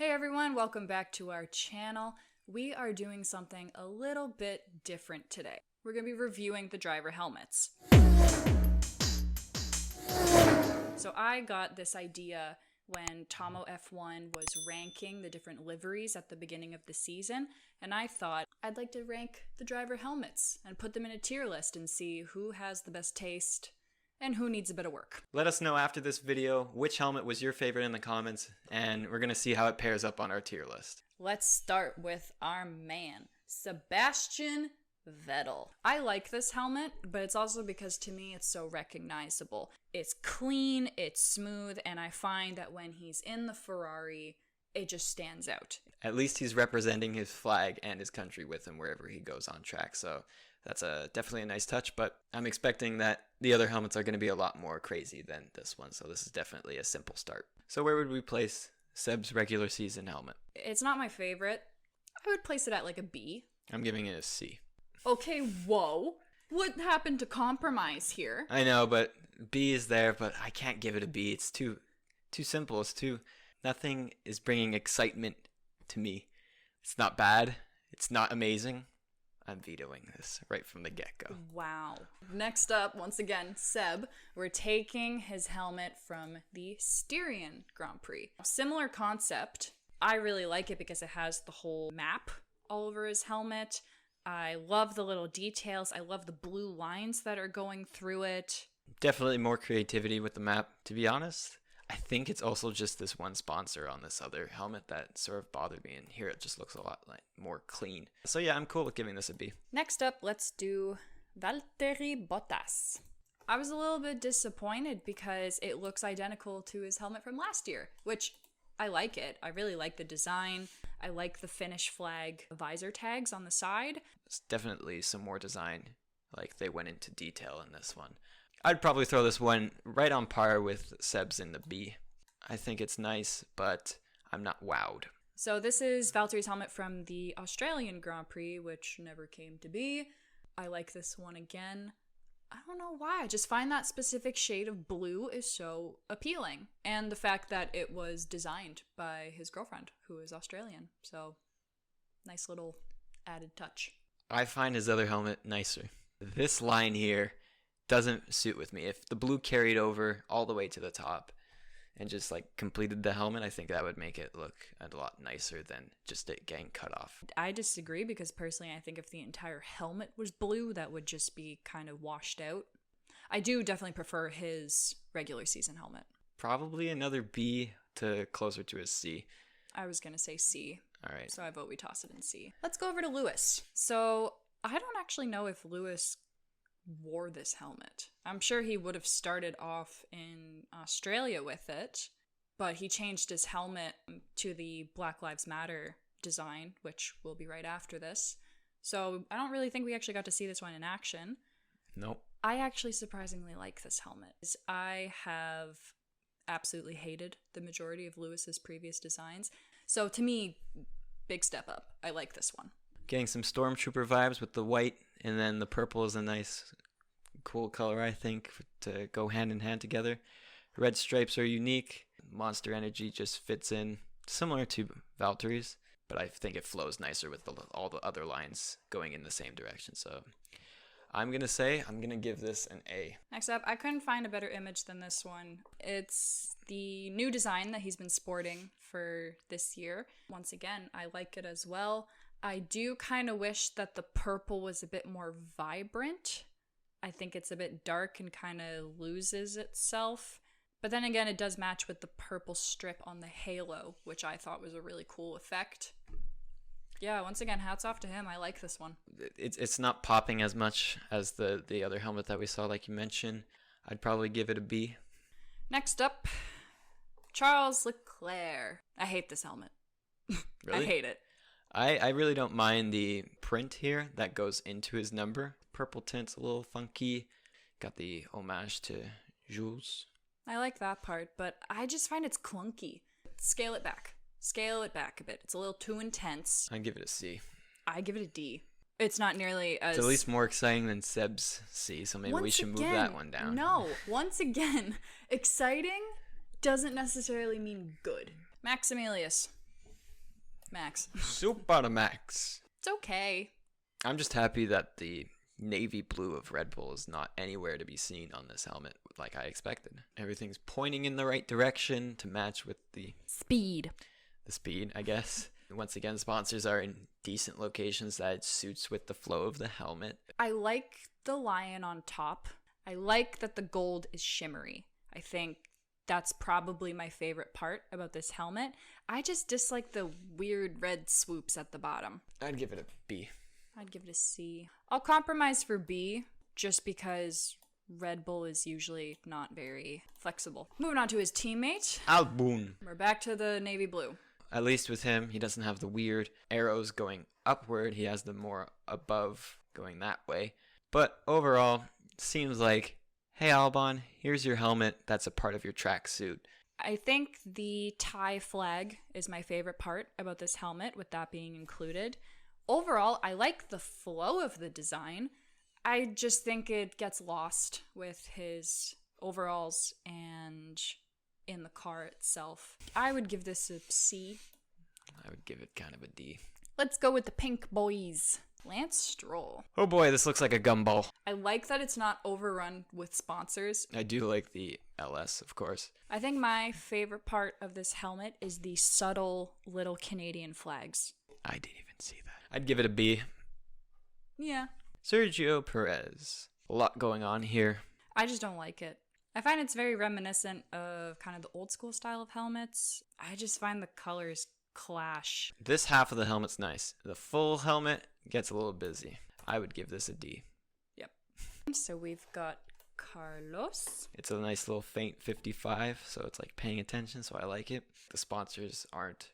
Hey everyone, welcome back to our channel. We are doing something a little bit different today. We're going to be reviewing the driver helmets. So I got this idea when Tomo F1 was ranking the different liveries at the beginning of the season, and I thought I'd like to rank the driver helmets and put them in a tier list and see who has the best taste and who needs a bit of work. Let us know after this video which helmet was your favorite in the comments, and we're going to see how it pairs up on our tier list. Let's start with our man, Sebastian Vettel. I like this helmet, but it's also because to me it's so recognizable. It's clean, it's smooth, and I find that when he's in the Ferrari, it just stands out. At least he's representing his flag and his country with him wherever he goes on track, so that's definitely a nice touch, but I'm expecting that the other helmets are going to be a lot more crazy than this one, so this is definitely a simple start. So where would we place Seb's regular season helmet? It's not my favorite. I would place it at like a B. I'm giving it a C. Okay, whoa. What happened to compromise here? I know, but B is there, but I can't give it a B. It's too simple. Nothing is bringing excitement to me. It's not bad. It's not amazing. I'm vetoing this right from the get-go. Wow. Next up, once again, Seb. We're taking his helmet from the Styrian Grand Prix. Similar concept. I really like it because it has the whole map all over his helmet. I love the little details. I love the blue lines that are going through it. Definitely more creativity with the map, to be honest. I think it's also just this one sponsor on this other helmet that sort of bothered me, and here it just looks a lot more clean. So yeah, I'm cool with giving this a B. Next up, let's do Valtteri Bottas. I was a little bit disappointed because it looks identical to his helmet from last year, which I like it. I really like the design. I like the Finnish flag visor tags on the side. It's definitely some more design, like they went into detail in this one. I'd probably throw this one right on par with Seb's in the B. I think it's nice, but I'm not wowed. So this is Valtteri's helmet from the Australian Grand Prix, which never came to be. I like this one again. I don't know why. I just find that specific shade of blue is so appealing. And the fact that it was designed by his girlfriend, who is Australian. So, nice little added touch. I find his other helmet nicer. This line here doesn't suit with me. If the blue carried over all the way to the top and just like completed the helmet, I think that would make it look a lot nicer than just it getting cut off. I disagree because personally I think if the entire helmet was blue, that would just be kind of washed out. I do definitely prefer his regular season helmet. Probably another B to closer to a C. I was going to say C. All right. So I vote we toss it in C. Let's go over to Lewis. So I don't actually know if Lewis wore this helmet. I'm sure he would have started off in Australia with it, but he changed his helmet to the Black Lives Matter design, which will be right after this. So I don't really think we actually got to see this one in action. Nope. I actually surprisingly like this helmet. I have absolutely hated the majority of Lewis's previous designs. So to me, big step up. I like this one. Getting some Stormtrooper vibes with the white, and then the purple is a nice, cool color, I think, to go hand in hand together. Red stripes are unique. Monster Energy just fits in, similar to Valtteri's, but I think it flows nicer with all the other lines going in the same direction. So I'm going to give this an A. Next up, I couldn't find a better image than this one. It's the new design that he's been sporting for this year. Once again, I like it as well. I do kind of wish that the purple was a bit more vibrant. I think it's a bit dark and kind of loses itself. But then again, it does match with the purple strip on the halo, which I thought was a really cool effect. Yeah, once again, hats off to him. I like this one. It's not popping as much as the other helmet that we saw, like you mentioned. I'd probably give it a B. Next up, Charles Leclerc. I hate this helmet. Really? I hate it. I really don't mind the print here that goes into his number. Purple tint's a little funky. Got the homage to Jules. I like that part, but I just find it's clunky. Scale it back. Scale it back a bit. It's a little too intense. I'd give it a C. I give it a D. It's not nearly as... It's at least more exciting than Seb's C, so maybe we should move that one down. No, once again, exciting doesn't necessarily mean good. Maximilius. Max. Super Max. It's okay. I'm just happy that the navy blue of Red Bull is not anywhere to be seen on this helmet like I expected. Everything's pointing in the right direction to match with the speed, I guess. Once again, sponsors are in decent locations that suits with the flow of the helmet. I like the lion on top. I like that the gold is shimmery. I think that's probably my favorite part about this helmet. I just dislike the weird red swoops at the bottom. I'd give it a B. I'd give it a C. I'll compromise for B just because Red Bull is usually not very flexible. Moving on to his teammate. Albon. We're back to the navy blue. At least with him, he doesn't have the weird arrows going upward. He has them more above going that way. But overall, seems like, hey Albon, here's your helmet. That's a part of your tracksuit. I think the Thai flag is my favorite part about this helmet, with that being included. Overall, I like the flow of the design. I just think it gets lost with his overalls and in the car itself. I would give this a C. I would give it kind of a D. Let's go with the pink boys. Lance Stroll. Oh boy, this looks like a gumball. I like that it's not overrun with sponsors. I do like the LS, of course. I think my favorite part of this helmet is the subtle little Canadian flags. I didn't even see that. I'd give it a B. Yeah. Sergio Perez. A lot going on here. I just don't like it. I find it's very reminiscent of kind of the old school style of helmets. I just find the colors clash. This half of the helmet's nice. The full helmet gets a little busy. I would give this a D. Yep. So we've got Carlos. It's a nice little faint 55, so it's like paying attention, so I like it. The sponsors aren't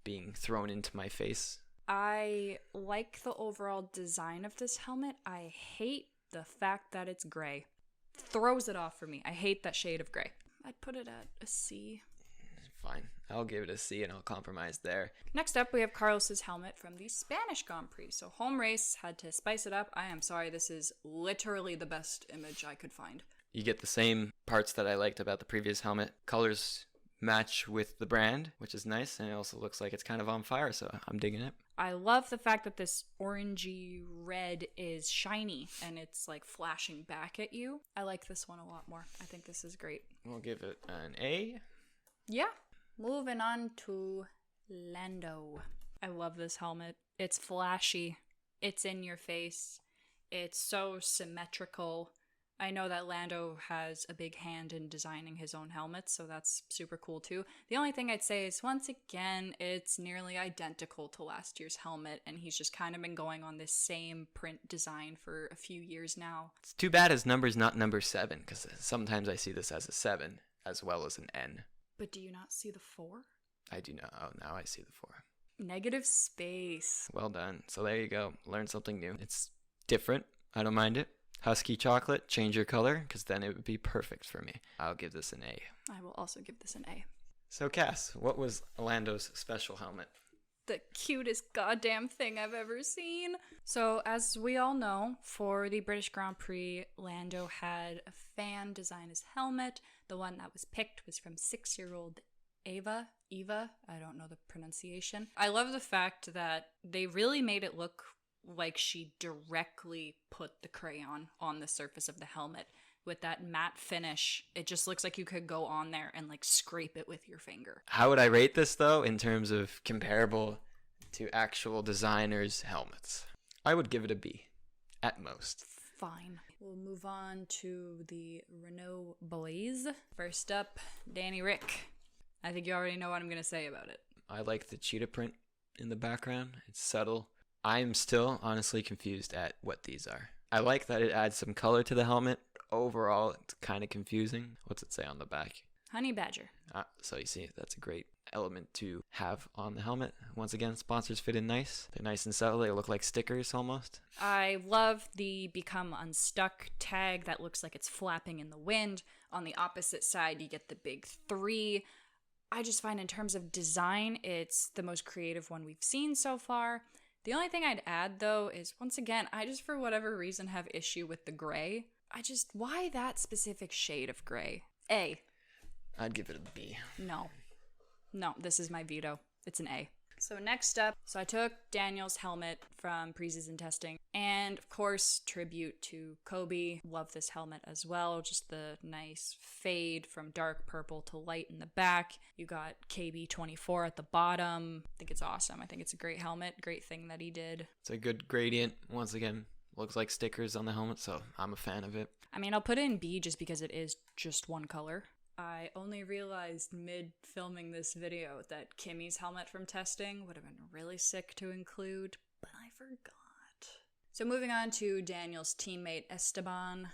being thrown into my face. I like the overall design of this helmet. I hate the fact that it's gray. Throws it off for me. I hate that shade of gray. I'd put it at a C. Fine. I'll give it a C and I'll compromise there. Next up, we have Carlos's helmet from the Spanish Grand Prix. So home race, had to spice it up. I am sorry, this is literally the best image I could find. You get the same parts that I liked about the previous helmet. Colors match with the brand, which is nice, and it also looks like it's kind of on fire, so I'm digging it. I love the fact that this orangey red is shiny and it's like flashing back at you. I like this one a lot more. I think this is great. We'll give it an A. Yeah. Moving on to Lando. I love this helmet. It's flashy. It's in your face. It's so symmetrical. I know that Lando has a big hand in designing his own helmets, so that's super cool too. The only thing I'd say is, once again, it's nearly identical to last year's helmet, and he's just kind of been going on this same print design for a few years now. It's too bad his number's not number 7, because sometimes I see this as a 7, as well as an N. But do you not see the 4? I do not. Oh, now I see the 4. Negative space. Well done. So there you go. Learn something new. It's different. I don't mind it. Husky chocolate, change your color, because then it would be perfect for me. I'll give this an A. I will also give this an A. So Cass, what was Lando's special helmet? The cutest goddamn thing I've ever seen. So as we all know, for the British Grand Prix, Lando had a fan design his helmet. The one that was picked was from 6-year-old Eva, I don't know the pronunciation. I love the fact that they really made it look like she directly put the crayon on the surface of the helmet with that matte finish. It just looks like you could go on there and like scrape it with your finger. How would I rate this though in terms of comparable to actual designers' helmets? I would give it a B at most. Fine. We'll move on to the Renault boys. First up, Danny Rick. I think you already know what I'm going to say about it. I like the cheetah print in the background. It's subtle. I'm still honestly confused at what these are. I like that it adds some color to the helmet. Overall, it's kind of confusing. What's it say on the back? Honey Badger. So you see, that's a great element to have on the helmet. Once again, sponsors fit in nice. They're nice and subtle. They look like stickers almost. I love the Become Unstuck tag that looks like it's flapping in the wind. On the opposite side, you get the big 3. I just find in terms of design, it's the most creative one we've seen so far. The only thing I'd add, though, is, once again, I just, for whatever reason, have issue with the gray. Why that specific shade of gray? A. I'd give it a B. No, this is my veto. It's an A. So next up, I took Daniel's helmet from preseason testing. And of course, tribute to Kobe. Love this helmet as well. Just the nice fade from dark purple to light in the back. You got KB24 at the bottom. I think it's awesome. I think it's a great helmet. Great thing that he did. It's a good gradient. Once again, looks like stickers on the helmet, so I'm a fan of it. I mean, I'll put it in B just because it is just one color. I only realized mid-filming this video that Kimmy's helmet from testing would have been really sick to include, but I forgot. So moving on to Daniel's teammate Esteban.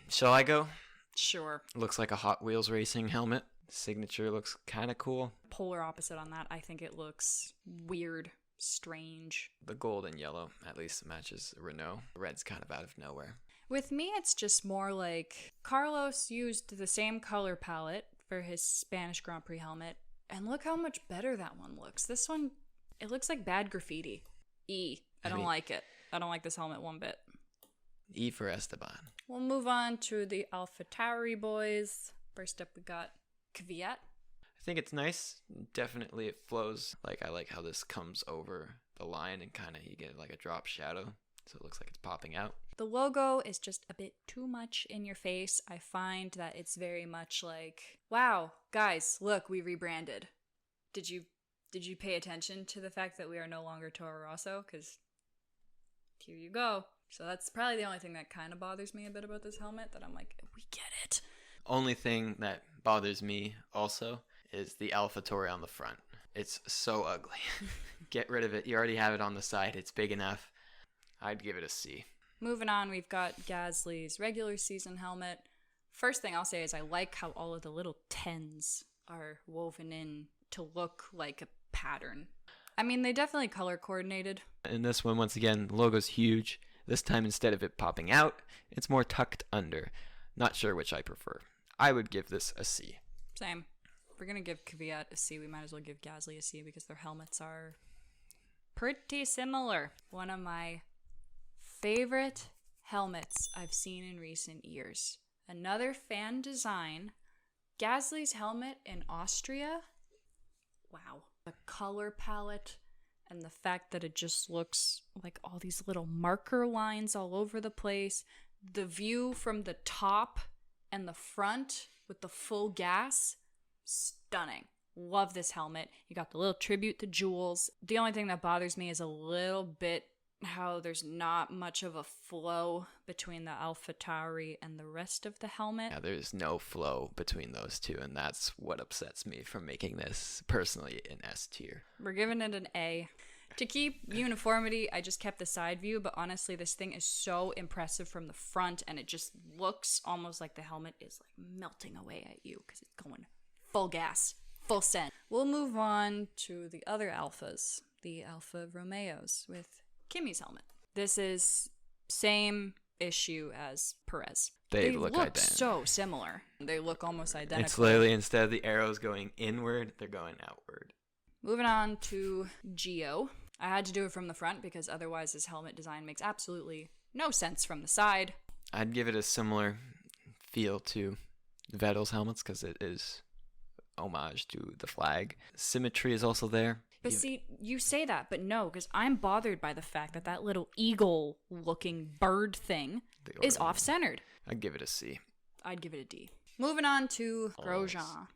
Shall I go? Sure. Looks like a Hot Wheels racing helmet. Signature looks kind of cool. Polar opposite on that. I think it looks weird, strange. The gold and yellow at least matches Renault. Red's kind of out of nowhere. With me, it's just more like Carlos used the same color palette for his Spanish Grand Prix helmet, and look how much better that one looks. This one, it looks like bad graffiti. E. I don't like it. I don't like this helmet one bit. E for Esteban. We'll move on to the AlphaTauri boys. First up, we got Kvyat. I think it's nice. Definitely it flows. I like how this comes over the line and kind of you get like a drop shadow. So it looks like it's popping out. The logo is just a bit too much in your face. I find that it's very much like, wow, guys, look, we rebranded. Did you pay attention to the fact that we are no longer Toro Rosso? Because here you go. So that's probably the only thing that kind of bothers me a bit about this helmet, that I'm like, we get it. Only thing that bothers me also is the AlphaTauri on the front. It's so ugly. Get rid of it. You already have it on the side. It's big enough. I'd give it a C. Moving on, we've got Gasly's regular season helmet. First thing I'll say is I like how all of the little 10s are woven in to look like a pattern. I mean, they definitely color coordinated. And this one, once again, the logo's huge. This time, instead of it popping out, it's more tucked under. Not sure which I prefer. I would give this a C. Same. If we're going to give Kvyat a C, we might as well give Gasly a C because their helmets are pretty similar. One of my favorite helmets I've seen in recent years. Another fan design. Gasly's helmet in Austria. Wow. The color palette and the fact that it just looks like all these little marker lines all over the place. The view from the top and the front with the full gas. Stunning. Love this helmet. You got the little tribute to Jules. The only thing that bothers me is a little bit how there's not much of a flow between the AlphaTauri and the rest of the helmet. Yeah, there's no flow between those two, and that's what upsets me from making this personally an S tier. We're giving it an A. To keep uniformity, I just kept the side view, but honestly, this thing is so impressive from the front, and it just looks almost like the helmet is like melting away at you because it's going full gas, full send. We'll move on to the other Alphas, the Alfa Romeos with Kimmy's helmet. This is same issue as Perez. They look identical. So similar. They look almost identical. It's literally, instead of the arrows going inward, they're going outward. Moving on to Gio. I had to do it from the front because otherwise his helmet design makes absolutely no sense from the side. I'd give it a similar feel to Vettel's helmets because it is homage to the flag. Symmetry is also there. But see, you say that, but no, because I'm bothered by the fact that that little eagle-looking bird thing is off-centered. I'd give it a C. I'd give it a D. Moving on to Grosjean.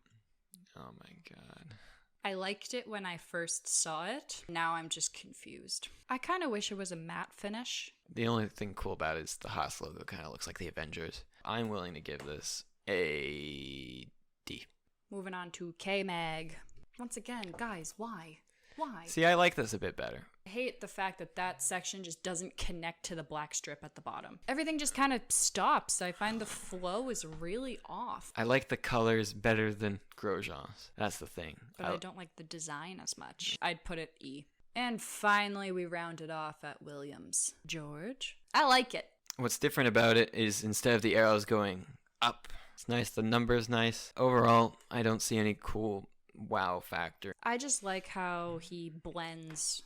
Oh my god. I liked it when I first saw it. Now I'm just confused. I kind of wish it was a matte finish. The only thing cool about it is the Haas logo kind of looks like the Avengers. I'm willing to give this a D. Moving on to K-Mag. Once again, guys, why? Why? See, I like this a bit better. I hate the fact that that section just doesn't connect to the black strip at the bottom. Everything just kind of stops. I find the flow is really off. I like the colors better than Grosjean's. That's the thing. But I don't like the design as much. I'd put it E. And finally, we round it off at Williams. George? I like it. What's different about it is instead of the arrows going up, it's nice. The number's nice. Overall, I don't see any cool wow factor. I just like how he blends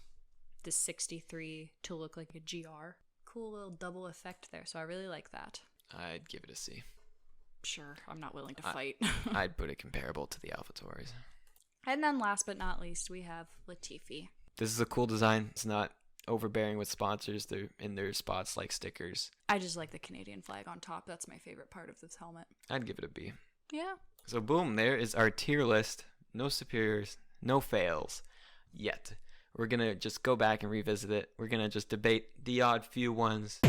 the 63 to look like a GR. Cool little double effect there, so I really like that. I'd give it a C. Sure, I'm not willing to fight. I'd put it comparable to the AlphaTauris. And then last but not least, we have Latifi. This is a cool design. It's not overbearing with sponsors. They're in their spots like stickers. I just like the Canadian flag on top. That's my favorite part of this helmet. I'd give it a B. Yeah. So boom, there is our tier list. No superiors, no fails yet. We're going to just go back and revisit it. We're going to just debate the odd few ones.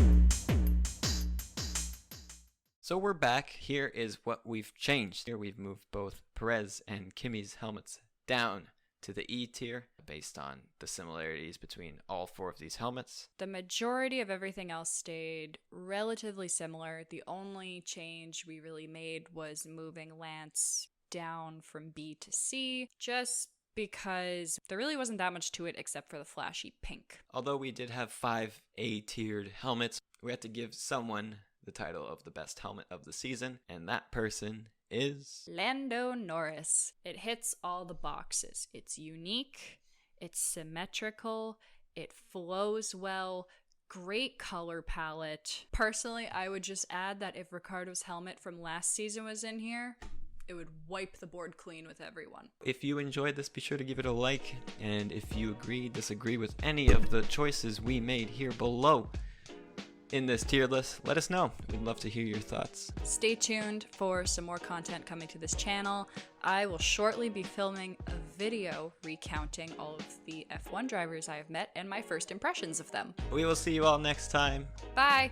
So we're back. Here is what we've changed. Here we've moved both Perez and Kimi's helmets down to the E tier based on the similarities between all four of these helmets. The majority of everything else stayed relatively similar. The only change we really made was moving Lance down from B to C, just because there really wasn't that much to it except for the flashy pink. Although we did have 5 A-tiered helmets, we had to give someone the title of the best helmet of the season, and that person is Lando Norris. It hits all the boxes. It's unique, it's symmetrical, it flows well, great color palette. Personally, I would just add that if Ricciardo's helmet from last season was in here, it would wipe the board clean with everyone. If you enjoyed this, be sure to give it a like, and if you agree, disagree with any of the choices we made here below in this tier list, let us know. We'd love to hear your thoughts. Stay tuned for some more content coming to this channel. I will shortly be filming a video recounting all of the F1 drivers I have met and my first impressions of them. We will see you all next time. Bye!